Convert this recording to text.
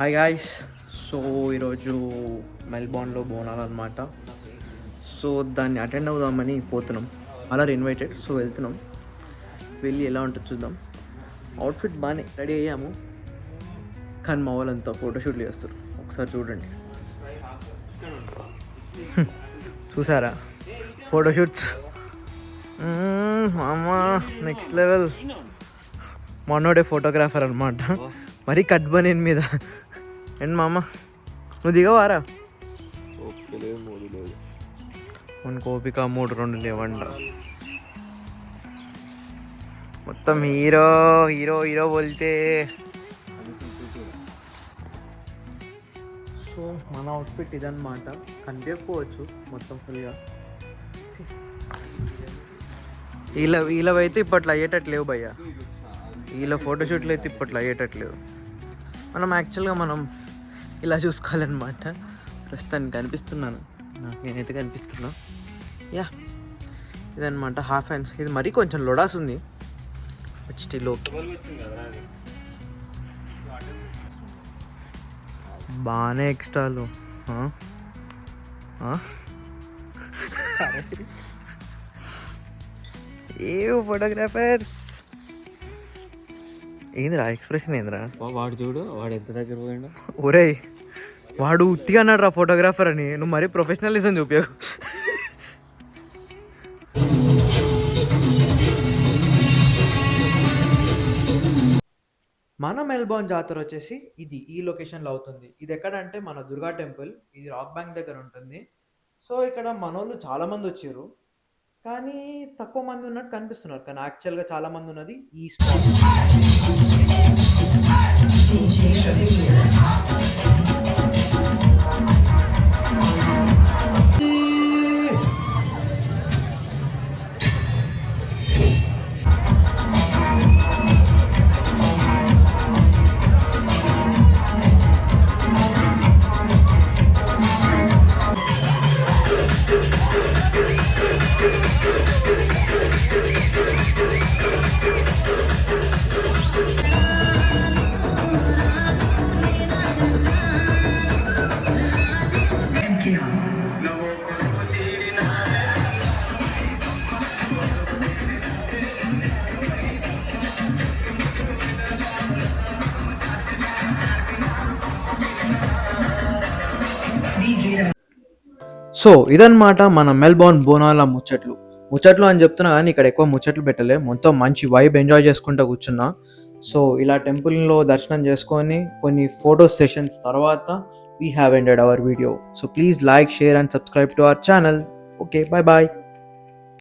Hi guys. So ఈరోజు మెల్బోర్న్లో బోనాలు అనమాట. So దాన్ని అటెండ్ అవుదామని పోతున్నాం. ఆల్ఆర్ ఇన్వైటెడ్. సో వెళ్తున్నాం, వెళ్ళి ఎలా ఉంటుందో చూద్దాం. అవుట్ఫిట్ బాగానే రెడీ అయ్యాము, కానీ మా వాళ్ళంతా ఫోటోషూట్లు చేస్తారు. ఒకసారి చూడండి. చూసారా ఫోటోషూట్స్? అమ్మా నెక్స్ట్ లెవెల్. మొన్నోడే ఫోటోగ్రాఫర్ అనమాట, మరీ కట్ బనీన్ మీద. అండ్ మామ నువ్వు దిగవారా? మనకు ఓపిక 3-2 లేవంట. మొత్తం హీరో హీరో హీరో బోల్తే. సో మన అవుట్ఫిట్ ఇదన్నమాట. కనిపించకపోవచ్చు మొత్తం ఫుల్గా. వీళ్ళవైతే ఇప్పట్లో అయ్యేటట్లేవు భయ్య. వీళ్ళ ఫోటోషూట్లు అయితే ఇప్పట్లో అయ్యేటట్లేవు. మనం ఇలా చూసుకోవాలన్నమాట. ప్రస్తుతానికి కనిపిస్తున్నాను, నేనైతే కనిపిస్తున్నా. యా ఇదన్నమాట హాఫ్ హ్యాండ్స్. ఇది మరీ కొంచెం లొడాస్ ఉంది, బట్ స్టిల్ ఓకే. బాగానే ఎక్స్ట్రాలు. ఏ ఫోటోగ్రాఫర్స్ ఏందిరా ఎక్స్ప్రెషన్ ఏందిరా? వాడు చూడు, వాడు ఎంత దగ్గర పోయాడు. ఒరే వాడు ఉత్తిగా అన్నాడు రా ఫోటోగ్రాఫర్ అని. నువ్వు మరీ ప్రొఫెషనలిజం చూపించు. మన మెల్బోర్న్ జాతర వచ్చేసి ఈ లొకేషన్లో అవుతుంది. ఇది ఎక్కడంటే మన దుర్గా టెంపుల్. ఇది రాక్ బ్యాంక్ దగ్గర ఉంటుంది. సో ఇక్కడ మనోళ్ళు చాలామంది వచ్చారు, కానీ తక్కువ మంది ఉన్నట్టు కనిపిస్తున్నారు. కానీ యాక్చువల్గా చాలామంది ఉన్నది ఈ స్పాట్. సో ఇదన్నమాట మన మెల్బోర్న్ బోనాల ముచ్చట్లు అని చెప్తున్నా, కానీ ఇక్కడ ఎక్కువ ముచ్చట్లు పెట్టలే. మొత్తం మంచి వైబ్ ఎంజాయ్ చేసుకుంటూ కూర్చున్నా. సో ఇలా టెంపుల్లో దర్శనం చేసుకొని కొన్ని ఫోటో సెషన్స్ తర్వాత we have ended our video. So please like, share and subscribe to our channel. Okay, bye bye.